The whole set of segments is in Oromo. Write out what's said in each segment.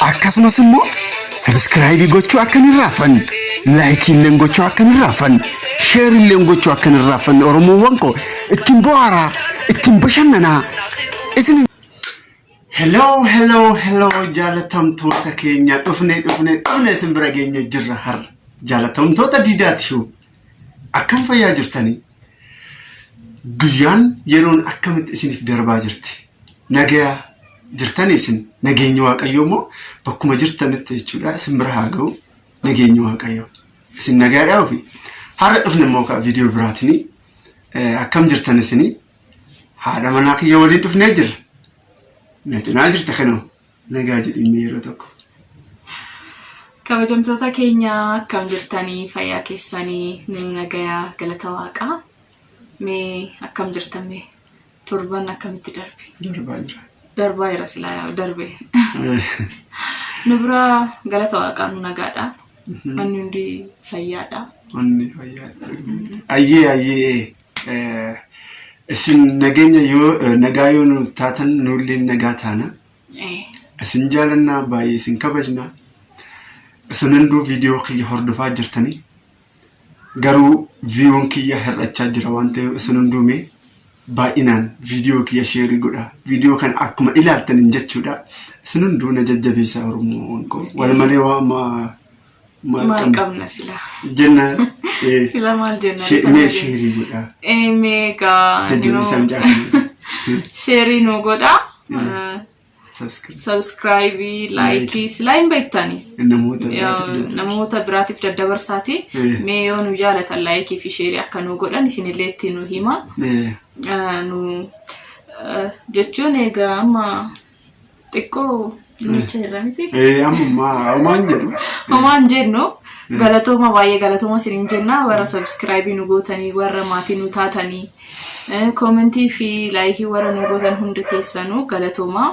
akkasumas immoo subscribe gochuu akka hin raafan, like illee gochuu akka hin raafan, share illee gochuu akka hin raafan. Oromoowwan ko ittiin bohaaraa, ittiin bashannanaa isin. Hello jaalatamtoota keenya dhufne simbira geenya jirra har jaalatamtoota diidaatiyu akkam fayyaa jirtanii guyyaan yeroon akkamitti isiniif darbaa jirti nagaya jirtanii isin nageenya waaqayyoo moo bakkuma jirtanitti jechuudha simbira haa ga'u nageenya waaqayyoo isin nagaadhaa ofi har'a dhufne immoo ka viidiyoo biraatini akkam jirtan isini haadha manaa kiyya waliin dhufnee jirra. Naajinaa jirta kanoo nagaa jedhimee yeroo tokko. Kabajamtoota keenya akkam jirtanii fayyaa keessanii nu nagayaa galata waaqaa. Mee akkam jirtan mee torban akkamitti darbe? Darbaa jira silaa darbe. Nu bira galata waaqaa nu nagaadha. Manni hundi fayyaadha. Manni fayyaadha. Ayyee. Isin nageenya yoo nagaa yoo nu taatan nullee nagaa taana. Isin jaalannaa baay'ee isin kabajna. Isin hunduu viidiyoo kiyya hordofaa jirtanii. Garuu viidiyoon kiyya hir'achaa jira waan ta'eef isin hunduu mee baay'inaan viidiyoo kiyya sheerii godha. Viidiyoo kana akkuma ilaaltaniin jechuudha. Isin hunduu na jajjabeessaa Oromoon ko wal malee waa maal qabna sila jenna sila maal jenna mee sheerii godha mega jajjabeessan jaalladha sheerii nu godha subscribe like sila hin beektani namoota biraatiif daddabarsaati mee yoo nu jaalatan like fi sheerii akka nu godhan isinillee itti nu hima nu jechuun egaa amma xiqqoo nuti irramti amaan jennu galatooma baay'ee galatooma isiniin jenna warra subscribe nu gootanii warra maatii nu taatanii commentii fi like warra nu gootan hundi keessanuu galatooma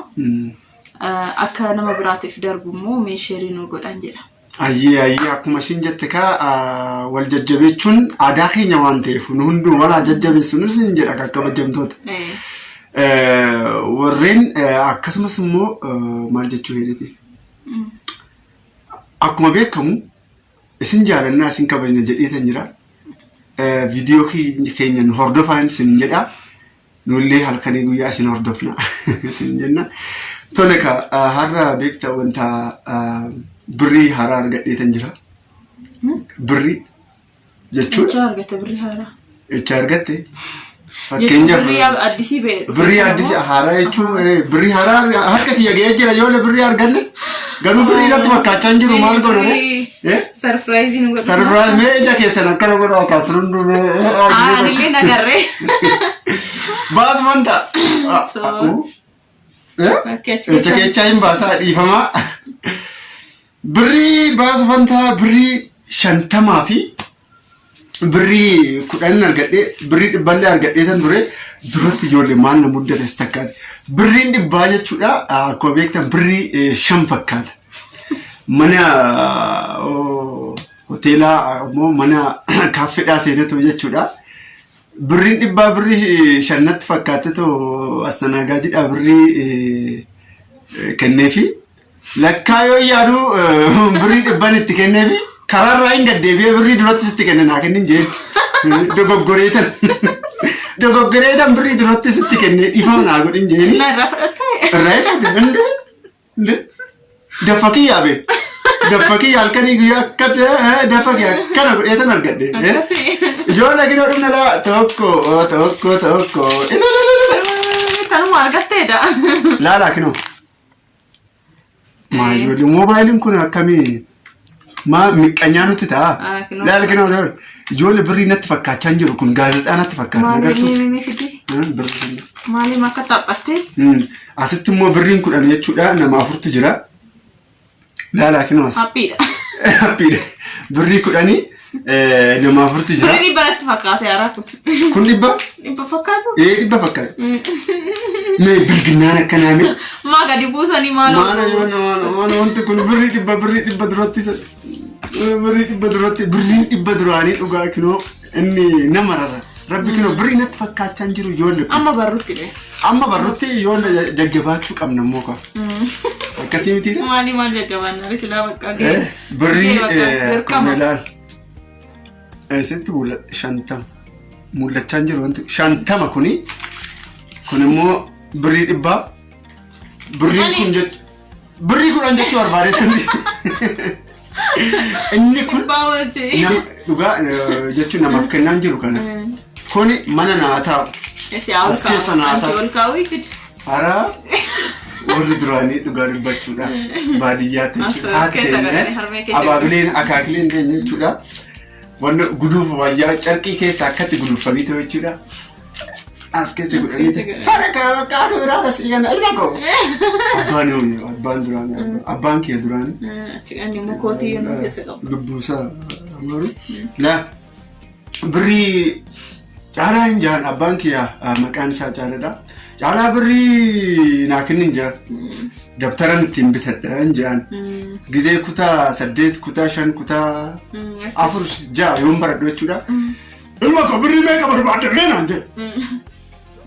akka nama biraatiif darbu immoo mee sheerii nu godhan jedha. Ayyee akkuma isin jette ka wal jajjabeechuun aadaa keenya waan ta'eef nu hunduu wal jajjabeessuun isin jedha akka kabajamtoota. Warreen akkasumas immoo maal jechuu heddeti akkuma beekamu isin jaalannaa isin kabajna jedheetan jira viidiyoo keenya nu hordofaan isin jedha nullee halkanii guyyaa isin hordofna isin jenna tole ka har'a beekta wanta birrii haaraa argadheetan jira birrii jechuun icha argatte Fakkeenya birrii addisi haaraa jechuun birrii haaraa harka kiyya ga'ee jira yoo birrii arganne garuu birrii irratti fakkaachaa jiru maal godhane surprise nu godha surprise mee ija keessan akkana godha kaasrundu mee illee nagarree baas wanta keechaa hin baasaa dhiifamaa birrii baas wanta birrii 50 fi birrii 10 argadhe birrii 100 argadhe tan dure duratti ijoollee maal na muddates takkaati birriin 100 jechuudha akkuma beektan birrii 5 fakkaata mana hoteelaa immoo mana kaaffeedhaa seenatu jechuudha birriin 100 birrii 5tti fakkaate to astanagaajiidhaa birrii kenneefi lakkaa yoo yaadu birrii 100 itti kenneefi Kararraa hin gaddeebi'ee birrii duratti sitti kennaa kennin jeen dogoggoreetan birrii duratti sitti kennee dhiifama naa godhin jeeni irraa daffakii yaabe daffakii halkanii guyyaa akka daffakii akkana godheetan argadhe ijoollee ginoo dhumna laa tokko kanuma argatteedha laalaa kinoo maayyoolee moobaayiliin kun akkamii Ma miqqanyaa nuti ta'a. Laal kinoo ijoollee birrii natti fakkaachaa jiru kun gaazexaa natti fakkaata. Maali fidi? Maali makka taphatte? Asitti immoo birriin 10 jechuudha nama 4tu jira. Laalaa kinoo as. Happiidha. Birrii 10 nama 4tu jira. Birrii baratti fakkaate yaaraa kun. Kun dhibba? Dhibba fakkaatu? Dhibba fakkaata. Mee bilginnaan akkanaa mee? Maa gadi buusanii maaloo? Maana wanti kun birrii dhibba duratti birrii 100 duratti birriin 100 duraanii dhugaa kinoo inni nama rara rabbi kinoo birrii natti fakkaachaa jiru ijoollee amma barrutti yoo jajjabaachuu qabna immoo ka akkasii miti. Maal jajjabaannaa silaa bakka birrii kumeelaal eessatti shantama mul'achaa jiru wanti shantama kun immoo birrii dhibbaa birrii kun birrii kudhan jechuu barbaadeetti inni kun dhugaa jechuun namaaf kennaan jiru kana kun mana naa taa'u as keessa naa taa'u hara warri duraanii dhugaa dubbachuudha baadiyyaatti jechuudha abaabileen akaakileen keenya jechuudha wanna guduuf wayyaa carqii keessa akkatti guduufanii ta'u jechuudha as keessa godhanii haraka qaada biraa tasii kana ilma koo abbaan duraanii abbaan kee duraanii ani mukootii yoo keessa qabu dubbuusaa maru la birrii caalaa hin jaan abbaan kee maqaan isaa caalaadha caalaa birrii naa kennin jaan dabtaran ittiin bitadha hin jaan gizee kutaa 8 kutaa 5 kutaa 4 6 yoon baradhu jechuudha ilma koo birrii meeqa barbaadde naan jedhe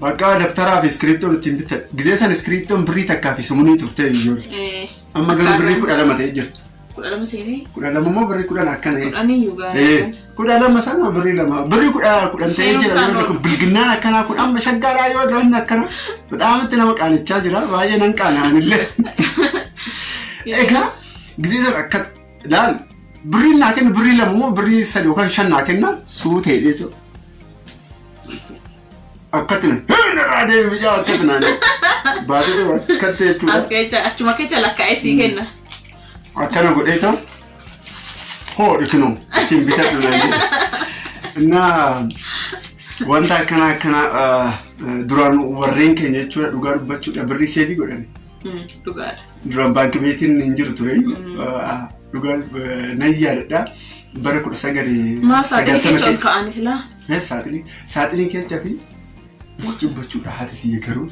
bakka dabtaraa fi iskiriptoon ittiin bitadha gizee san iskiriptoon birrii takkaa fi sumunii turtee ijoollee amma garuu birrii 12 ta'ee jira 12 seenee 12 immoo birrii 10 akkana 10 iyyuu gaariidha 12 sana birrii 2 birrii 10 ta'ee jira kun bilginnaan akkanaa kun amma shaggaadhaa yoo doon akkana badhaamatti nama qaanichaa jira baay'ee nan qaana'anillee egaa gizee san akka laal birrii naa kenna birrii 2 immoo birrii 3 yookaan 5 naa kenna suutee dheetu akkatina raadee biyyaa akkatina baatee akkattee jechuudha as keessa achuma keessa lakkaa'ee sii kenna akkana godheeta hoodhi kunoo ittiin bitadhu naan innaa wanta akkana duraan warreen keenya jechuudha dhugaa dubbachuudha birrii seefii godhani dhugaadha duraan baankii beetiin hin jiru ture dhugaa nan yaadadha bara 1990 ka'anii silaa saaxinii keessa fi dubbachuudha haati tiyya garuu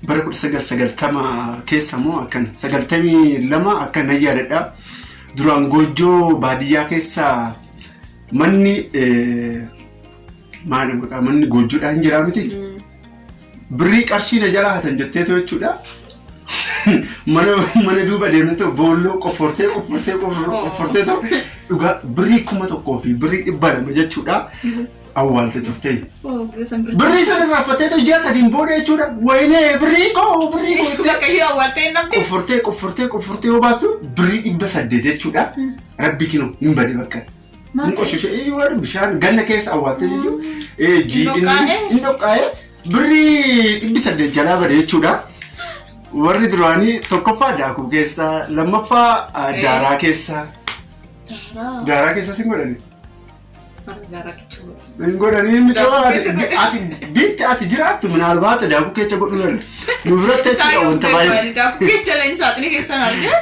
bara 1990 keessa moo akkan 92 akkan nan yaadadha duraan goojjoo baadiyyaa keessa manni maal maqaa manni goojjoodhaan jiraa miti birrii qarshii na jalaa hatan jetteetu jechuudha mana duuba deemnetoo boolloo qoffortee dhugaa birrii 1,000 fi birrii 200 jechuudha awwaalte turtee birrii sana raffatee ji'a sadiin booda jechuudha waynee birrii koo waaqayyo awwaaltee namti qoffortee yoo baastu birrii 800 jechuudha rabbi kinoo hin bade bakka hin qoshishee waan bishaan ganna keessa awwaalte jechuudha jiidhinni hin dhoqqaa'ee birrii 800 jalaa bade jechuudha warri duraanii tokkoffaa daakuu keessa lammaffaa daaraa keessa sin godhani godhanii miidhawaa ati bitti ati jiraattu minaalbaata daakuu keessa godhuudhaan nu biratti jechuudha wanta baay'ee daakuu keessa leenji saaxinii keessan argee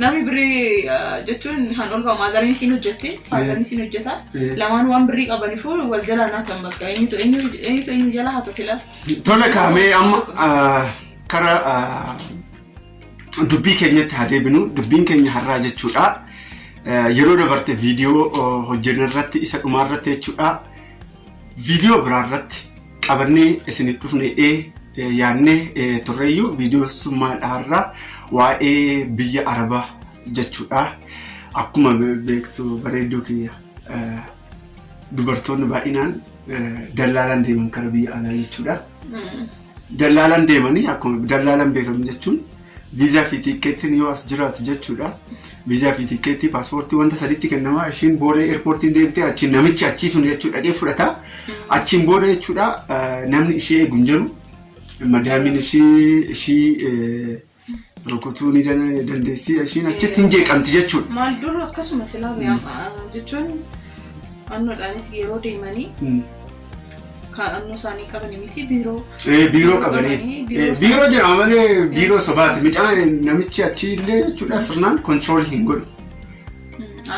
namni birrii jechuun han olfa maazaranii siin hojjette faazaranii siin hojjeta lamaan waan birrii qabaniifuu wal jalaa naatan bakka eenyutu jala hata sila tola kaamee amma kara dubbii keenyatti haa deebinu dubbiin keenya har'aa jechuudha yeroo dabarte viidiyoo hojjennu irratti isa dhumaa irratti jechuudha viidiyoo biraa irratti qabannee isiniif dhufne yaadnee turreeyyuu viidiyoo summaadhaarraa waa'ee biyya Arabaa jechuudha akkuma beektu bareedduu kiyya dubartoonni baay'inaan dallaalaan deeman kara biyya alaa jechuudha dallaalaan deemanii akkuma dallaalaan beekamu jechuun viizaa fi tiikeettiin yoo as jiraatu jechuudha viizaa fi tiikeettii paaspoortii wanta sadiitti kennamaa ishiin booda eerpoortiin deemtee achiin namichi achii sun jechuudha dhaqee fudhata achiin booda jechuudha namni ishee eegu hin jiru madaamiin ishii rukutuu ni dandeessi ishiin achitti hin jeeqamti jechuudha. Maal dura akkasuma silaa jechuun annoodhaanis yeroo deemanii kaannu isaanii qabanii miti biiroo qabanii biiroo jedhama malee biiroo sobaati micaan namichi achi illee jechuudha sirnaan kontiroolii hin godhu.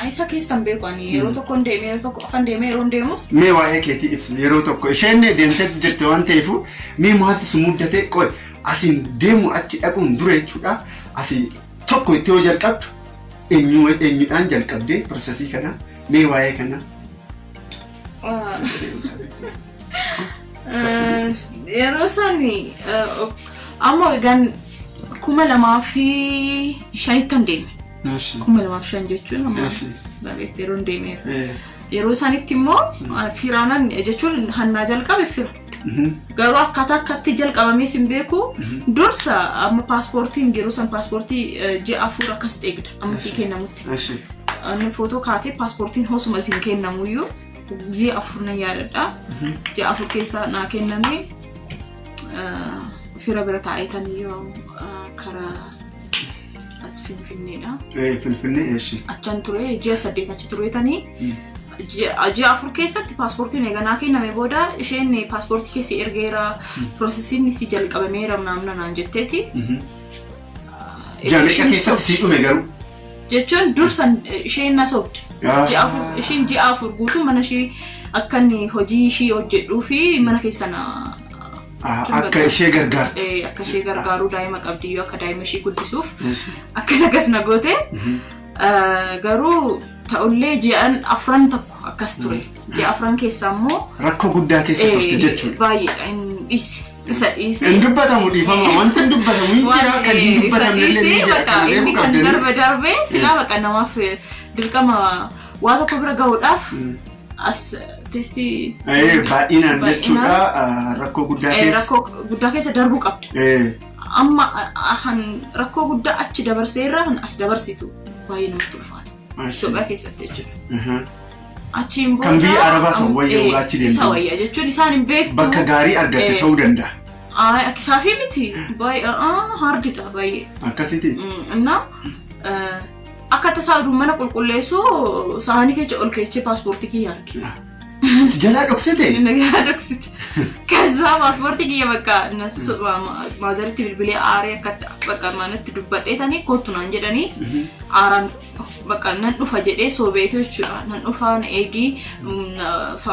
Isa keessan beeku ani yeroo tokko deemee yeroo tokko afan deemee yeroo deemus. Mee waa'ee keetii ibsu yeroo tokko isheen deemtee jirte waan ta'eef mee maaltu si muddatee qoy asiin deemu achi dhaquun dura jechuudha asii tokko itti yoo jalqabdu eenyudhaan jalqabdee piroosesii kana mee waa'ee kana. Yeroo sani amma egaan kuma lamaa fi shanittan deeme. Eshi. Kuma lamaa fi shan jechuun amma yeroon deeme. Yeroo sanitti immoo firaanan jechuun hannaa jalqabe fira. Garuu akkatti jalqabamee sin beeku dursa amma paaspoortiin yeroo san paaspoortii ji'a 4 akkas eegda amma si kennamutti. Eshi. Ani footoo kaatee paaspoortiin hosuma sin kennamuyyuu ji'a 4 na yaadadha. Ji'a 4 keessa naa kenname fira bira taa'etaniyyuu karaa as Finfinneedha. Finfinnee eshi. Achan ture ji'a 8 achi tureetanii ji'a 4 keessatti paaspoortiin eeganaa kenname booda isheen paaspoortii keessi ergeera piroosesiin si jalqabameera naan jetteeti. Jaamisha keessatti si dhume garuu. Jechuun dursan isheen na sobde. Isheen ji'a 4 guutuu mana ishee akka hojii ishee hojjedhuu fi mana keessa na akka ishee gargaartu. Akka ishee gargaaru daa'ima qabdiyyuu akka daa'ima ishee guddisuuf akkas na goote. Garuu ta'ullee ji'an 4 tokko akkas ture. Ji'a 4 keessa immoo rakkoo guddaa keessa turte jechuudha. Baay'eedha dhiisi. Isa dhiisi. Hin dubbatamu dhiifama wanta hin dubbatamu hin jira kan hin dubbatamne illee ni jira. Inni kan darbee silaa baqa namaaf dirqama waa tokko bira gahuudhaaf as testii. Baay'inaan jechuudha rakkoo guddaa keessa. Rakkoo guddaa keessa darbuu qabda. Amma rakkoo guddaa achi dabarseerra as dabarsitu baay'ee namatti ulfaata. Itoophiyaa keessatti jechuudha. Achiin booda kan biyya Arabaa san wayyaa achi deemtu. Isa wayyaa jechuun isaan hin beeku. Bakka gaarii argatte ta'uu danda'a. Akkisaafii miti baay'ee hardidha baay'ee. Akkasiti. Innaa akka tasaa mana qulqulleessu saanii keessa ol keechee paaspoortii kiyya arge. Si jalaa dhoksite? Nagaa dhoksite. Kaza paaspoortii kiyya bakka maazaritti bilbilee aaree akka bakka manatti dubbadheetanii kootu naan jedhanii aaraan bakka nan dhufa jedhee soobeetu jechuudha. Nan dhufa na eegii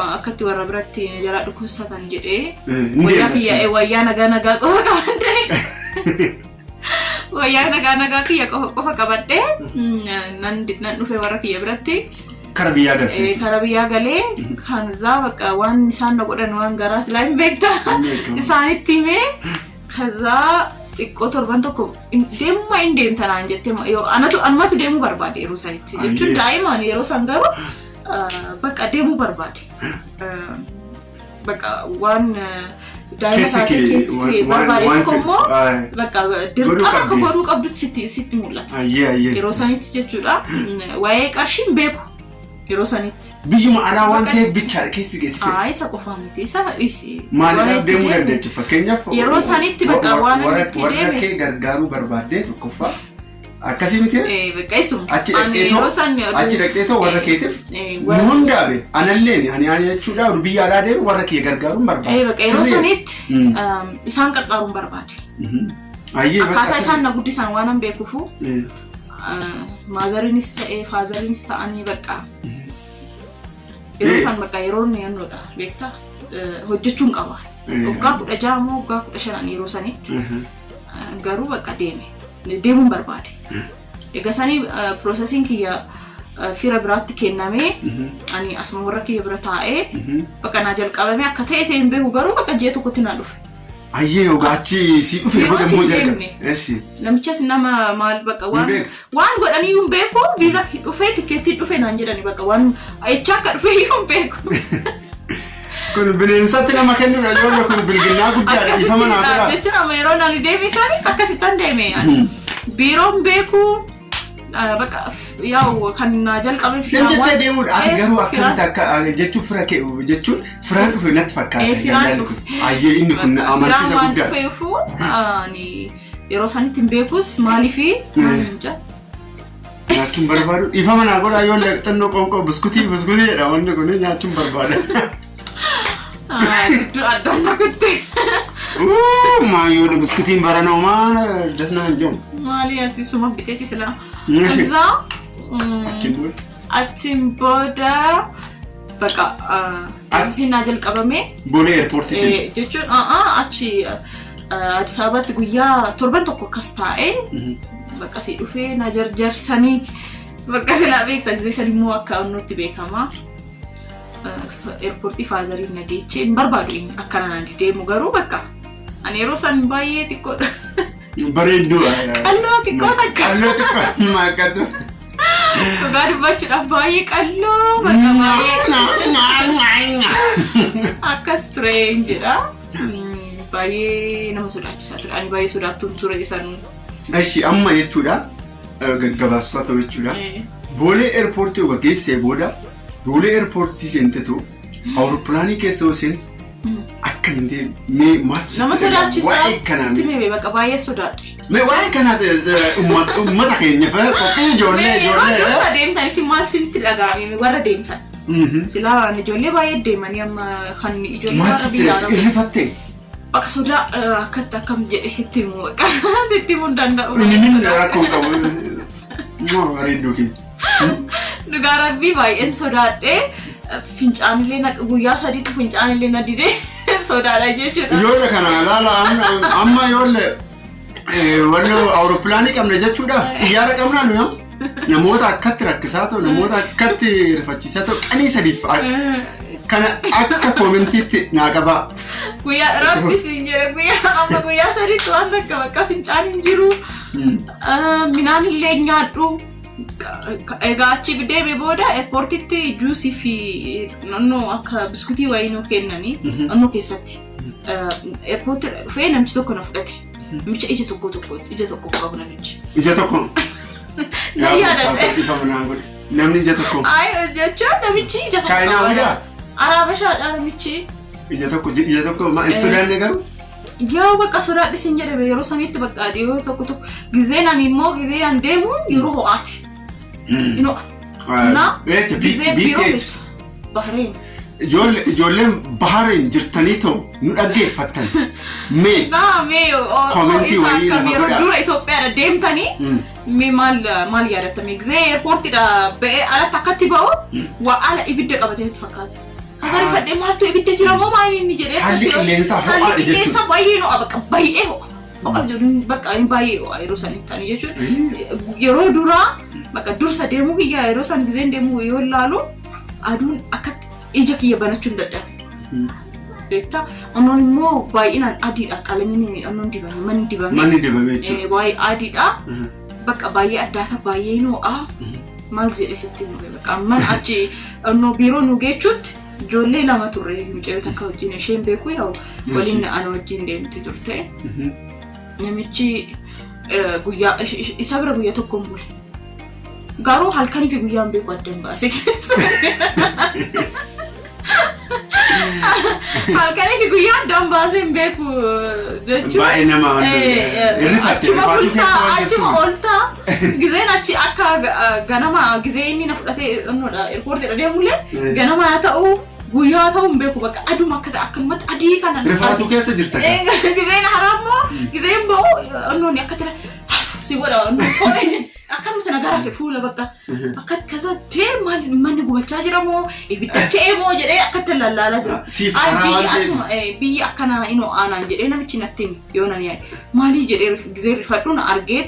akkatti warra biratti jalaa dhukkubsatan jedhee wayyaa nagaa qofa qabadhee wayyaa nagaa kiyya qofa qabadhee nan dhufe warra kiyya biratti. Karabiyyaa galee. Karabiyyaa galee kan bakka waan isaan na godhan waan garaa silaa hin beekta. Isaanitti himee kaza xiqqoo torban tokko deemuma hin deemtanaan jettee anumatu deemuu barbaade yeroo sanitti. Jechuun daa'imaan yeroo san garuu bakka deemuu barbaade. Bakka waan daa'ima taatee keessi barbaade tokko immoo bakka dirqama akka godhuu qabdutti sitti mul'ata. Yeroo sanitti jechuudha. Waa'ee qarshiin beeku. Yeroo sanitti. Biyyuma alaa waan ta'eef bichaadha keessi geessife. Isa qofaa miti isa dhisi. Maaliidhaaf deemuu dandeechu fakkeenyaaf. Yeroo sanitti bakka waan itti deeme. Warra kee gargaaruu barbaadde tokkoffaa akkasii miti. Bakka isuma. Achi dhaqxeetoo warra keetiif nu hundaabe anallee ani jechuudha biyya alaa deemu warra kee gargaaruun barbaade. Bakka yeroo sanitti isaan gargaaruun barbaade. Akkaataa isaan na guddisan waan an beekuufu. Maazariinis ta'ee faazariinis ta'anii bakka yeroo san bakka yeroon yannoodha beektaa hojjechuun qaba. Waggaa 16 moo waggaa 15 yeroo sanitti garuu bakka deemuun barbaade. Egaa sanii piroosesiin kiyya fira biraatti kennamee ani asuma warra kiyya bira taa'ee bakka naa jalqabame akka ta'e hin beeku garuu bakka ji'a tokkotti naa dhufe. Ayyee ogaachi si dhufe godhe moo jalqabe. Eshi. Namichas nama maal bakka waan godhanii hin beeku viizaa dhufe tikeetii dhufe naan jedhani bakka waan acha akka dhufe hin beeku. Kun bineensatti nama kennuudha yoo kun bilbinnaa guddaadha ifama naa godha. Jechuudha yeroo naan deeme isaanii akkasittan deeme biiroon beeku bakka yaa'u kan jalqabe firaan waan deemuudha ati garuu akkamitti akka jechuun fira kee jechuun firaan dhufe natti fakkaata. Ayyee inni kun amansiisa guddaa. Firaan dhufeefu yeroo sanitti hin beekus maaliifi maaliinja. Nyaachuun barbaadu ifama naa godhaa yoo leexannoo qoonqoo buskutii jedha wanni kun nyaachuun barbaada. Addaan na kutte. Maayyoo buskutiin baranoo maana dasna hin jiru. Maali ati suma biteeti sila. Achiin booda bakka taasisiin naa jalqabame. Boolee eerpoortii. Jechuun achi Addis Ababaatti guyyaa torban tokko akkas taa'ee bakka si dhufee na jarjarsanii bakka silaa beekta gizeessan immoo akka nutti beekama. Eerpoortii faazariin na geechee hin barbaadu akkana naan deemu garuu bakka ani yeroo san baay'ee xiqqoodha. Bareedduu. Qalloo xiqqoo takka. Qalloo xiqqoo maakatu. Dhugaa dubbachuudhaaf baay'ee qalloo bakka baay'ee akkas tureen jedha. Baay'ee nama sodaachisaa ture. Ani baay'ee sodaattuun ture isaan. Ashi amma jechuudha gaggabaasaa ta'u jechuudha. Boolee eerpoortii yoo geessee booda boolee eerpoortii seentetu awurooppilaanii keessa yoo seentu akka mintee mee maaf nama sodaachisaa waa'ee kanaa mee bakka baay'ee sodaadhe. Mee waa'ee kanaa uummata keenya fa'a qophii ijoollee. Warra deemtan isin maal isinitti dhaga'ame warra deemtan. Silaa ijoollee baay'ee deemanii amma kan ijoollee warra biyyaa maal irrifattee? Bakka sodaa akkam jedhe sitti himu bakka sitti himuu hin danda'u. Inni rakkoo qabu. Bareedduu kee. Dhugaa rabbii baay'een sodaadhee fincaanillee guyyaa sadiitti fincaanillee na didee sodaadha jechuudha. Ijoollee kana laala amma ijoollee warra awurooppilaanii qabna jechuudha. Xiyyaara qabnaa nuyi namoota akkatti rakkisaa ta'u namoota akkatti rifachiisaa ta'u qanii sadiif kana akka koomentiitti naa qabaa. Guyyaa rabbis hin jedhe guyyaa sadiitti waan takka bakka fincaan hin jiru. Minaan illee nyaadhu. Egaa achi deemee booda eerpoortiitti juusii fi naannoo akka biskuutii wayii nuu kennanii naannoo keessatti. Eerpoortii dhufee namichi tokko na fudhate. Namicha ija tokko qabu namichi. Ija tokko? Na yaadadhe. Namni ija tokko? Jechuun namichi ija tokko. Chaayinaa wiidhaa? Araabashaadha namichi. Ija tokko maal sodaanne garuu? Yoo bakka sodaadhis hin jedhame yeroo samiitti bakka yoo tokko gizeen ani immoo gizee an deemu yeroo ho'aati. Gizee biiroo jecha Bahareen. Ijoolleen Bahareen jirtanii ta'u nu dhaggeeffattan. Mee koomentii wayii lafa godhaa. Dura Itoophiyaadha deemtanii mee maal yaadattame gizee eerpoortiidha ba'ee alatti akkatti ba'u waa ala ibidda qabatee itti fakkaata. Kasari fadhee maaltu ibidda jira moo maal inni jedhee haalli qilleensaa ho'aadha jechuudha. Haalli qilleensaa baay'ee ho'a bakka baay'ee ho'a. Bakka baay'ee ho'a yeroo sanitti ta'anii jechuudha. Yeroo duraa bakka dursa deemuu kiyyaa yeroo san gizeen deemuu yoo ilaalu aduun akkatti ija kiyya banachuu hin dadhabe. Beektaa annoon immoo baay'inaan adiidha qalamni annoon dibame manni dibame. Manni dibame jechuudha. Baay'ee adiidha. Bakka baay'ee addaata baay'ee ho'a. Maal jedhe sitti himu bakka man achi annoo biiroo nu geechuutti. Ijoollee lama turre mucayyoo takka wajjin isheen beeku yoo waliin ana wajjin deemti turte. Namichi guyyaa isa bira guyyaa tokkoon bule. Garuu halkanii fi guyyaan beeku addaan baase. Halkanii fi guyyaan addaan baasee hin beeku jechuudha. Baay'ee nama achuma ooltaa gizeen achi akka ganama gizee inni na fudhatee eerpoortiidha deemullee ganama haa ta'u guyyaa ta'u hin beeku bakka aduma akka ta'e akkanumatti adii kana. Rifaatu keessa jirta. Gizeen haraammoo gizeen ba'u annoonni akka tira si godha akkanumatti nagaraaf fuula bakka akka kasa tee manni gubachaa jira moo ibidda ka'ee moo jedhee akkatti lallaalaa jira. Biyyi akkana inoo aanaan jedhee namichi natti yoo nan yaa'e maalii jedhee gizee rifadhu na argee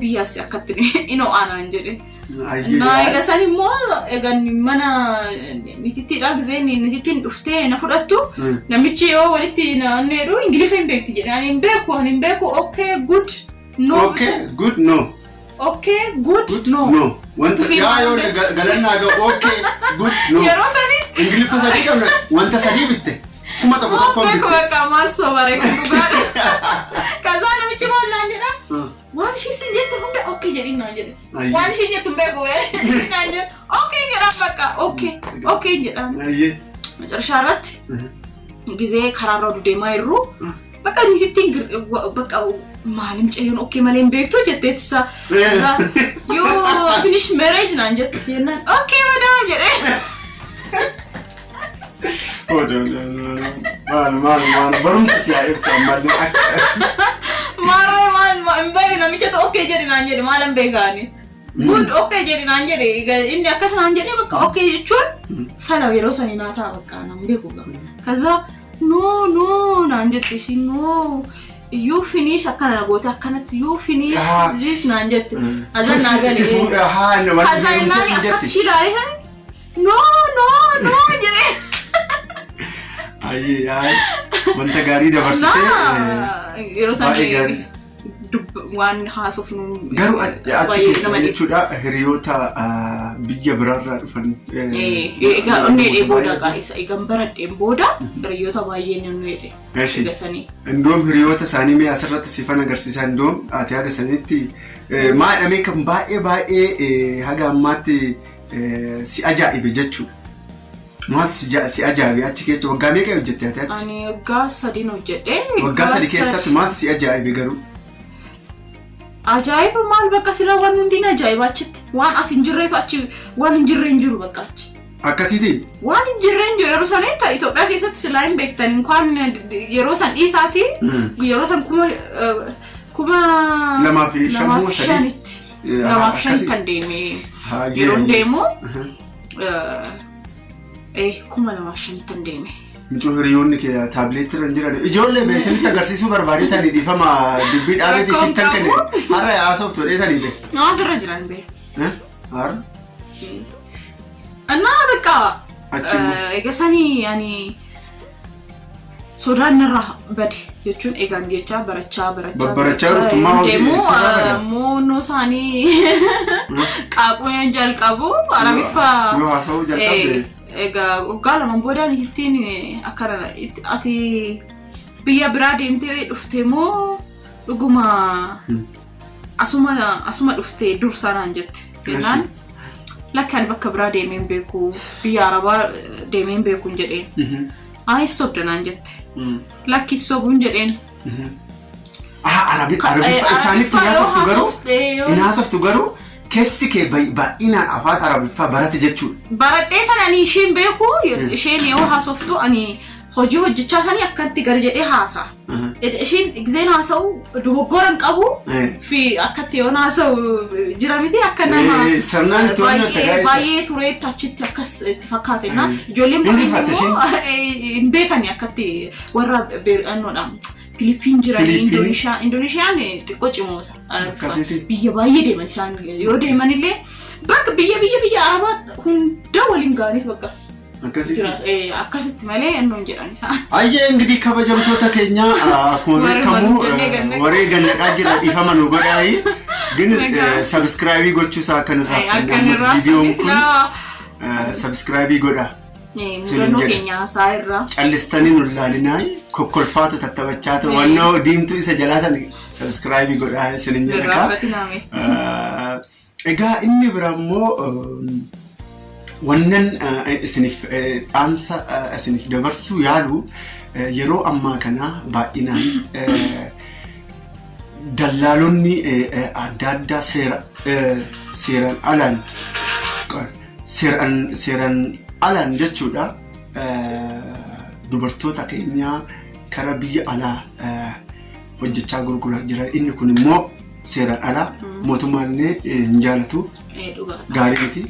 biyyaas akkatti inoo aanaan jedhee. Egaa san immoo egaa mana nitittiidha gizeen nitittiin dhuftee na fudhattu namichi yoo walitti naanneedhu ingilifa hin beekti jedhe ani hin beeku okay good no. Okay good no. Okay good no. Wanta yaa yoo galannaa ga okay good no. Yeroo sanii ingilifa sadii qabna wanta sadii bitte kuma tokko bitte. Bakka maal soobare dhugaadha. Kazaa namichi maal naan jedha. Waan ishee sin jettu hunda okay jedhin naan jedhe. Waan ishee jettu hin beeku naan jedhe okay jedhaan bakka okay jedhaan. Macarashaa irratti gizee karaarra deemaa jirru bakka nisittiin bakka maalim ceeyyoon okay malee hin beektu jetteetisa yoo finish marriage naan jette jennaan okay madam jedhee. Maal barumsa siyaa ibsa ammallee akka. Maal hin beeku namicha ta'e okay jedhi naan jedhe maal hin beekaani. Good okay jedhi naan jedhe inni akkas naan jedhee bakka okay jechuun fala yeroo sanii naa ta'a bakka naan beeku ga'a. Kaza no naan jette ishii no. You finish akkana goota akkanatti you finish this naan jette. Azan naa galee. Sifuudha haa nama naan akkatti shilaalee no jedhee. Ayi wanta gaarii dabarsitee yeroo sanii waan haasofnu garuu achi keessa jechuudha hiriyoota biyya biraarraa dhufan egaa onnee booda gaa'isa egaa baradheen booda hiriyoota baay'een onnee gasanii indoom hiriyoota isaanii mee asirratti sifan agarsiisan indoom ati haga sanitti maadhamee kan baay'ee haga ammaatti si ajaa'ibe jechuudha. Maal si ajaa'ibe achi keessa waggaa meeqa hojjettee ati achi? Ani waggaa 3 hojjedhee. Waggaa 3 keessatti maal si ajaa'ibe garuu? Ajaa'iba maal bakka sirraa waan hundi ajaa'iba achitti waan as hin jirreetu achi waan hin jirre hin jiru bakka achi. Akkasitti? Waan hin jirre hin jiru yeroo sanitti Itoophiyaa keessatti silaa hin beektan inkaan yeroo san dhiisaati yeroo san kuma 2,500 kan deeme yeroo deemu kuma 2,500 deeme. Mucoo hiriyoonni kee taabileetii irra jiran ijoollee beeksisni agarsiisuu barbaadetanii dhiifama dubbii dhaabeetii shittan kenne har'a yaasoof toleetanii be. Asirra jiran be. Har'a? Annaa bakka egaa sanii yaani sodaan irraa bade jechuun eegaan jechaa barachaa ruftummaa hojii moonoo isaanii qaaquun jalqabu arabiffaa yoo haasa'uu jalqabde. Egaa waggaa lama boodaan ittiin akkana ati biyya biraa deemtee dhuftee moo dhuguma asuma dhuftee dursanaan jette jennaan lakkaan bakka biraa deemeen beeku biyya arabaa deemeen beekuun jedheen sobdanaan jette lakki sobuun jedheen arabiffa isaanitti inaasoftu garuu keessi kee baay'inaan afaan arabiffaa barate jechuudha. Baradhee kananii isheen beeku isheen yoo haasoftu ani hojii hojjechaa sanii akkatti gadi jedhee haasa. Isheen gizeen haasa'u dogoggoran qabu fi akkatti yoo haasa'u jira miti akka nama baay'ee tureetti achitti akkas itti fakkaatenna ijoolleen baay'ee hin beekani akkatti warra beerannoodha. Philippines jirani Indoneesiyaan xiqqoo cimoota biyya baay'ee deeman isaan yoo deeman illee bakka biyya arabaa hunda waliin gaanis bakka akkasitti malee ennoon jedhan isaan. Ayyee ingirii kabajamtoota keenya akkuma beekamu waree gannaqaa jira dhiifama nu godhaayi gin subscribe gochuusaa kan irraa viidiyoon kun subscribe godha. Murannoo keenya haasaa irraa callistanii nu ilaalinaa kokkolfaatu tattaphachaa ta'u wannoo diimtuu isa jalaa san subscribe godhaa isinin jedhaka. Egaa inni bira immoo wannan isiniif dhaamsa isiniif dabarsuu yaalu yeroo ammaa kana baay'inaan dallaalonni adda addaa seeraan alaan jechuudha dubartoota keenya karaa biyya alaa hojjechaa gurguraa jira inni kun immoo seeraan alaa mootummaan hin jaalatu gaarii miti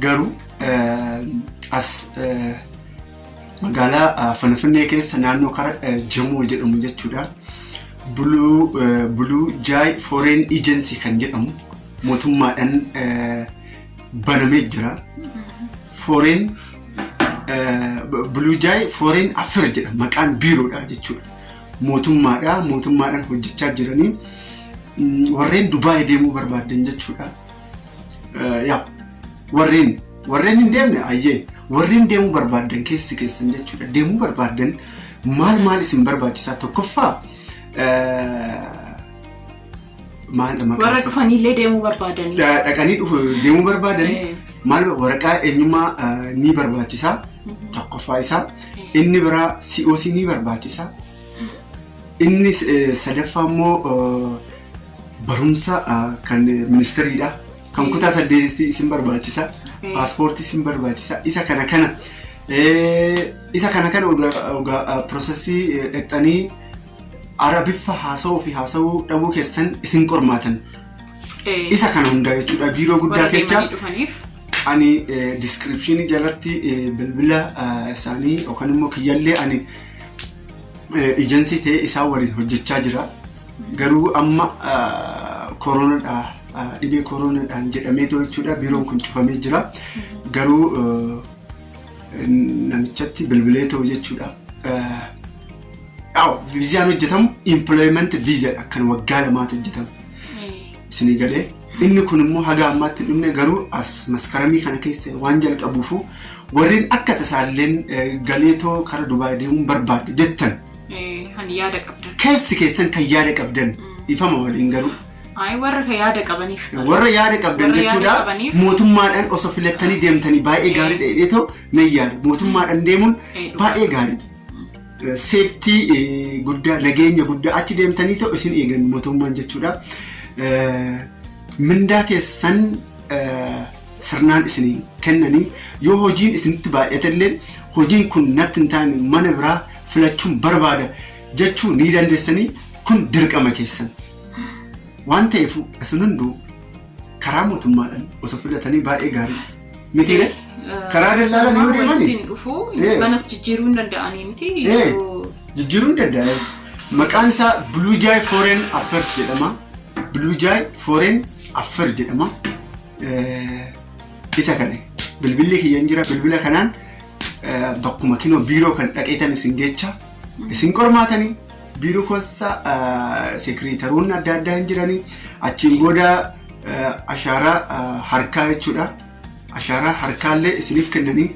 garuu as magaalaa Finfinnee keessa naannoo karaa Jamoo jedhamu jechuudha Blue Jay Foreign Agency kan jedhamu mootummaadhaan banamee jira. Foreign Blue Jay Foreign Affairs jedha maqaan biiroodha jechuudha. Mootummaadhaan hojjechaa jiranii warreen Dubaay deemuu barbaadan jechuudha. Yaa warreen hin deemne ayyee warreen deemuu barbaadan keessan jechuudha. Deemuu barbaadan maal isin barbaachisaa tokkoffaa warra dhufanillee deemuu barbaadanii dhaqanii deemuu barbaadanii maal waraqaa eenyummaa ni barbaachisa tokkoffaa isaa inni biraa COC ni barbaachisa inni sadaffaa immoo barumsa kan ministeriidha kan kutaa 8 isin barbaachisa paaspoortii isin barbaachisa isa kana uga processii dhaqxanii arabiffa haasa'uu dhabuu keessan isin qormaatan isa kana hundaa jechuudha biiroo guddaa keessa ani description jalatti bilbila isaanii yookaan immoo kiyyallee ani agency ta'e isaan waliin hojjechaa jira garuu amma dhibee koronaadhaan jedhamee jechuudha biiroon kun cufamee jira garuu namichatti bilbilee ta'u jechuudha viizaan hojjetamu employment visa akkan waggaa lamaatu hojjetamu. Isinii galee inni kun immoo haga ammaatti dhumne garuu as maskaramii kana keessa waan jalqabuufu warreen akka tasaalleen galeetoo kara Dubaay deemuun barbaade jettan. Hani yaada qabdan. Keessi keessan kan yaada qabdan ifama waliin garuu. Warra ka yaada qabaniif. Warra yaada qabdan jechuudha mootummaadhaan osoo filattanii deemtanii baay'ee gaarii dha ta'u na yaada mootummaadhaan deemuun baay'ee gaarii. Safety guddaa nageenya guddaa achi deemtanii ta'u isin eegan mootummaan jechuudha. Mindaa keessan sirnaan isin kennanii yoo hojiin isinitti baay'atallee hojiin kun natti hin taane mana biraa filachuun barbaada jechuu ni dandeessanii kun dirqama keessan. Waan ta'eef isin hunduu karaa mootummaadhaan osoo filatanii baay'ee gaarii. Miti karaa daldalaa yoo deemanii manas jijjiiruu hin danda'anii miti. Jijjiiruu hin danda'e. Maqaan isaa Blue Jay Foreign Affairs jedhama. Blue Jay Foreign Affairs jedhama. Isa kana bilbilli kiyyan jira bilbila kanaan bakkuma kinoo biiroo kan dhaqeetan isin geecha isin qormaatanii biiroo kossa sekreetaroonni adda addaa hin jiranii achiin booda ashaaraa harkaa jechuudha. Ashaaraa harkaallee isiniif kennanii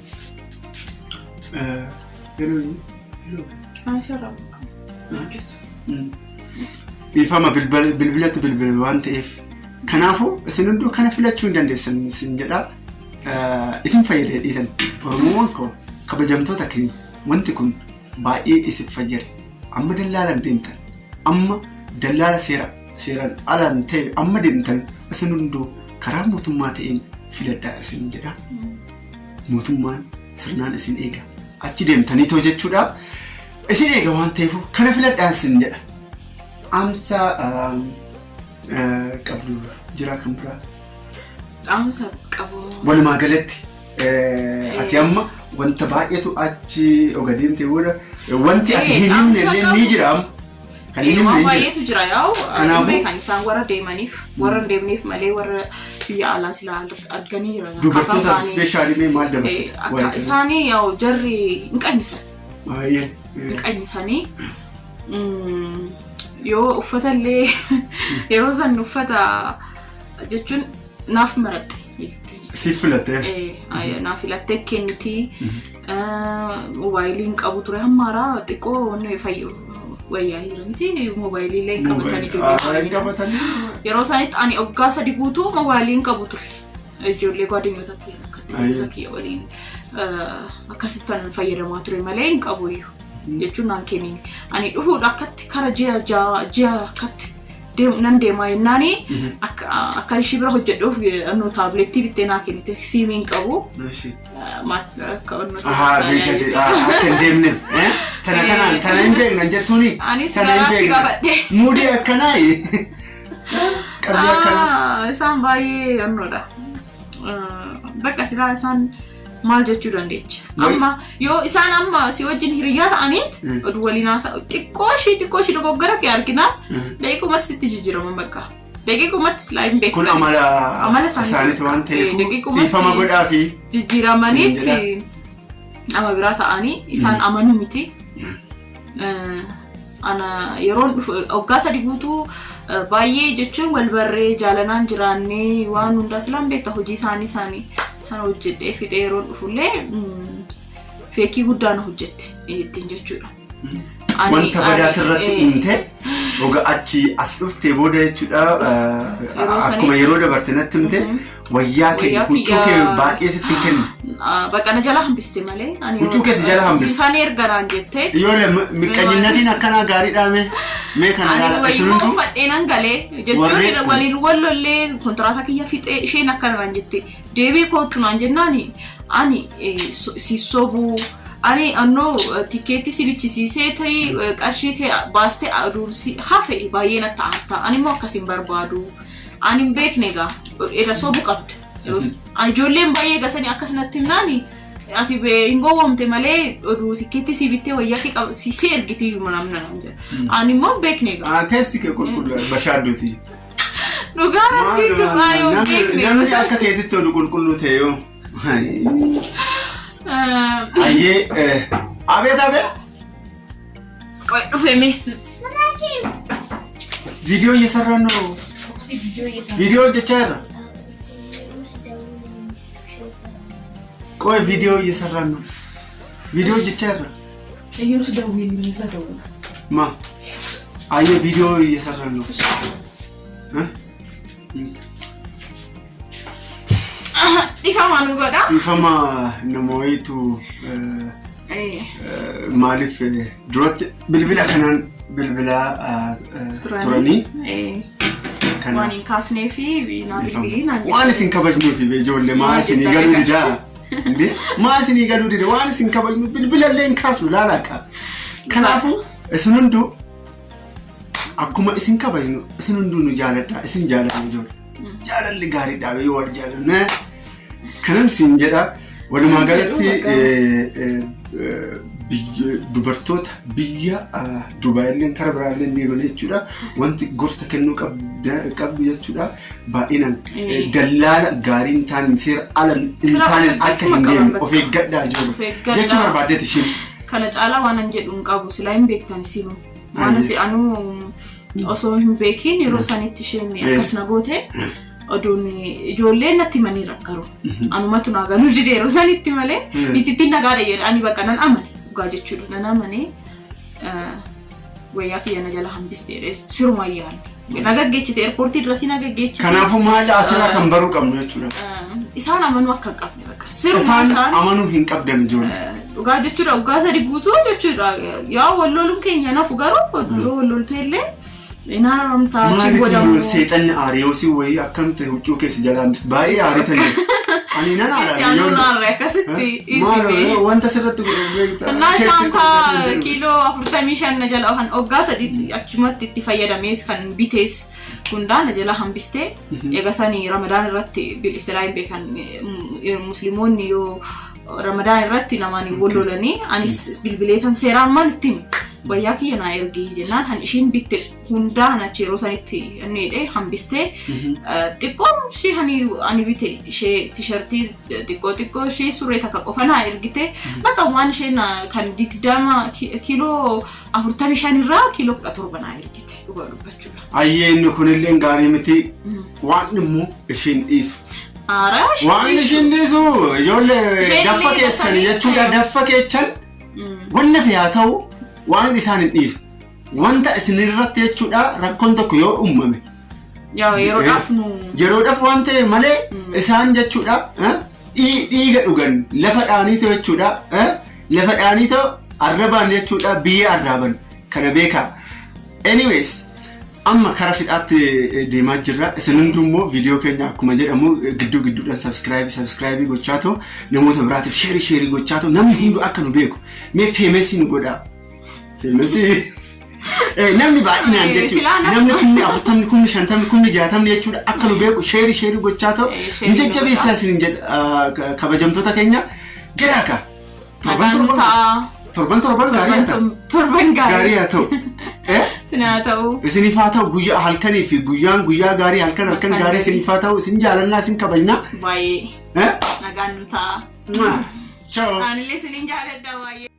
ifama bilbilatu bilbila waan ta'eef kanaafuu isin hunduu kana filachuu hin dandeessan isin jedha. Isin fayyadee dhiitan Oromoon koo kabajamtoota keenya wanti kun baay'ee isin fayyada. Amma dallaalaan deemtan amma dallaala seeraan alaan ta'e amma deemtan isin hunduu karaa mootummaa ta'een filadhaa isin jedha. Mootummaan sirnaan isin eega achi deemtanii too jechuudha. Isin eega waan ta'eef kana filadhaa isin jedha. Amsa qabdu jira kan biraa. Amsa qabu. Walumaa galatti ati amma wanta baay'eetu achi oga deemtee booda wanti ati hin himne ni jira amma. Kan hin himne baay'eetu jira yaa'u kan isaan warra deemaniif warra deemneef malee warra biyya alaa silaa arganii jira. Dubartoota ispeeshaalii mee maal dabarsite? Akka isaanii yaa'u jarri hin qannisan. Hin qannisanii yoo uffatallee yeroo san uffata jechuun naaf maratte. Si filatte? Naaf filatte kenniti mobaayiliin qabu ture hammaaraa xiqqoo wanne fayyu wayyaa hira miti mobaayiliillee hin qabatanii yeroo isaanitti ani waggaa 3 guutuu mobaayiliin qabu ture ijoollee gwaadinyoota kiyya waliin akkasittan fayyadamaa ture malee hin qabu iyyuu jechuun naan kennin ani dhufuudha akkatti kara ji'a akkatti nan deemaa jennaani akka ishii bira hojjedhuuf annu taabileettii bittee naa kennite siimiin qabu. Akka hin deemneef tana hin beeknan jettuuni. Anis garaatti qabadhe. Muudii akkanaayi. Qabbii akkanaa. Isaan baay'ee annoodha. Bakka silaa isaan maal jechuu dandeecha. Amma yoo isaan amma si wajjin hiriyaa ta'aniit oduu waliin haasa xiqqoo ishii dogoggora kee arginaa daqiiqumatti sitti jijjiiraman bakka. Daqiiqumatti silaa hin beektan. Kun amala isaaniiti waan ta'eef dhiifama godhaa fi jijjiiramaniiti nama biraa ta'anii isaan amanuu miti. Ana yeroon waggaa 3 guutuu baay'ee jechuun wal barree jaalanaan jiraannee waan hundaa silaan beekta hojii isaanii sana hojjedhee fixee yeroon dhufullee feekii guddaan hojjette ittiin jechuudha. Wanta badaa sirratti uumte oga achi as dhuftee booda jechuudha akkuma yeroo dabarte natti himte wayyaa kee huccuu kee baay'ee sitti kennu. Bakka na jala hambiste malee huccuu kee si jala hambiste. Kan erganaan jettee yoo miqqaanyinatiin akkanaa gaariidhaa mee kana ilaala isin hunduu fadheenan galee jechuun waliin wallollee kontiraataa kiyya fixee isheen akkanaan jette deebii kootu naan jennaani ani si sobuu ani anno tikeetti si bichisiisee ta'ii qarshii kee baastee aduursi hafe baay'ee na ta'ata ani immoo akkasin barbaadu ani hin beekne egaa edda sobuu qabda. Ani ijoolleen baay'ee gasanii akkasumatti himnaani ati hin gowwoomte malee oduu tikeetti si bittee wayyaa kee qabsiisee ergitii namna naan jedha. Ani immoo beekne egaa. Keessi kee qulqulluu bashaadduuti. Dhugaarratti dhugaa yoo beekne. Namni akka keetitti oduu qulqulluu ta'e yoo. Ayyee abeet ቆይ ዱፌሜ ቪዲዮ እየሰራን ነው ቪዲዮ ጀቻራ ቆይ ቪዲዮ እየሰራን ነው ቪዲዮ ጀቻራ ይሄው ደውልልኝ እዛ ደውል ማ አየ ቪዲዮ እየሰራን ነው ይፈማ ነው ጎዳ ይፈማ ነሞይቱ ማሊፍ ድሮት ብልብላ ከናን ብልብላ ቱራኒ ዋኒ ካስኔፊ ቢናቢሊና ዋንስ እንከበጅኑ ፊ በጆለ ማስኒ ገሉ ዲዳ እንዴ ማስኒ ገሉ ዲዳ ዋንስ እንከበጅኑ ብልብላ ለን ካስ ላላካ ከናፉ እስኑንዱ አኩማ እስን ከበጅኑ እስኑንዱ ኑ ጃለዳ እስን ጃለዳ ጆል ጃለል ጋሪ ዳበ ይወር ጃለነ ከነን ሲንጀዳ ወደ ማገለቲ dubartoota biyya Dubaayilleen kara biraallee ni goone jechuudha. Wanti gorsa kennuu qabdu jechuudha. Baay'inaan dallaala gaarii hin taane seera ala hin taane akka hin deemne of eeggadhaa jiru. Jechuu barbaadeeti isheen. Kana caalaa waan an jedhu hin qabu silaa hin beektan sinu. Waan si'anuu osoo hin beekiin yeroo sanitti isheen akkasna goote oduun ijoolleen natti manii rakkaru. Anumatu naa galuu dide yeroo sanitti malee ittiin nagaadha jedhe ani bakka nan amane. Gajechuudha nan amane wayyaa kiyya na jala hambistee siruma yaal. Nagaggeechite airportii dirasii nagaggeechite. Kanaafuu maal asirraa kan baruu qabnu jechuudha. Isaan amanuu akka hin qabne bakka siruma isaan amanuu hin qabdan ijoollee. Dhugaa jechuudha dhugaa sadi guutuu jechuudha yaa wallooluun keenya nafu garuu yoo wallooltee illee inaramtaa chibodamu seetan aariyoosi wayi akkamte huccuu keessa jala hambist baay'ee aaritanii. Ani nana ala yo no rekasitti easy wanta sirratti godhee na shanta kilo 45 na jala han ogga sadi achumatti itti fayyadamees kan bitees kunda na jala hambiste egasani ramadan irratti bil islaam beekan muslimoonni yo ramadan irratti namani wollolani anis bilbileetan seeraan man itti wayyaa kiyya na ergi jennaan han ishin bitte hunda na chiro sanitti anneedhe hambiste xiqqoon shi ani bite ishee t-shirtii xiqqoo ishee surree takka qofa na ergite bakka waan isheen kan 20 kiiloo 45 irraa kiiloo 17 na ergite dhugaa dubbachuudha. Ayyeen kunillee gaarii miti waan immoo isheen dhiisu. Arash waan isheen dhiisu ijoollee daffa keessan jechuudha daffa keechan wanna fiyaa ta'u waan isaan dhiisu wanta isinirratti jechuudha rakkoon tokko yoo uumame yeroodhaaf waan ta'e malee isaan jechuudha dhiiga dhugan lafa dhaaniito jechuudha lafa dhaaniito arrabaan jechuudha biyya arraban kana beekaa. Anyways amma kara fidhaatti deemaa jirra isin hundummoo viidiyoo keenya akkuma jedhamu gidduu gidduudhaan subscribe gochaatoo namoota biraatiif share gochaatoo namni hundu akka nu beeku mee feemessi nu godhaa. Merci. Namni baay'inaan jechuudha. Namni kunni 40 kunni 50 kunni 60 jechuudha. Akka nu beeku share gochaa ta'u. Njajjabeessaa isin kabajamtoota keenya garaaka. Torban gaarii haa ta'u. Sinaa ta'u. Isiniif haa ta'u guyyaa halkanii fi guyyaa gaarii halkan gaarii isiniif haa ta'u isin jaalannaa isin kabajna. Baay'ee. Nagaan nu ta'a. Ciao. Anillee isinin jaaladha baay'ee.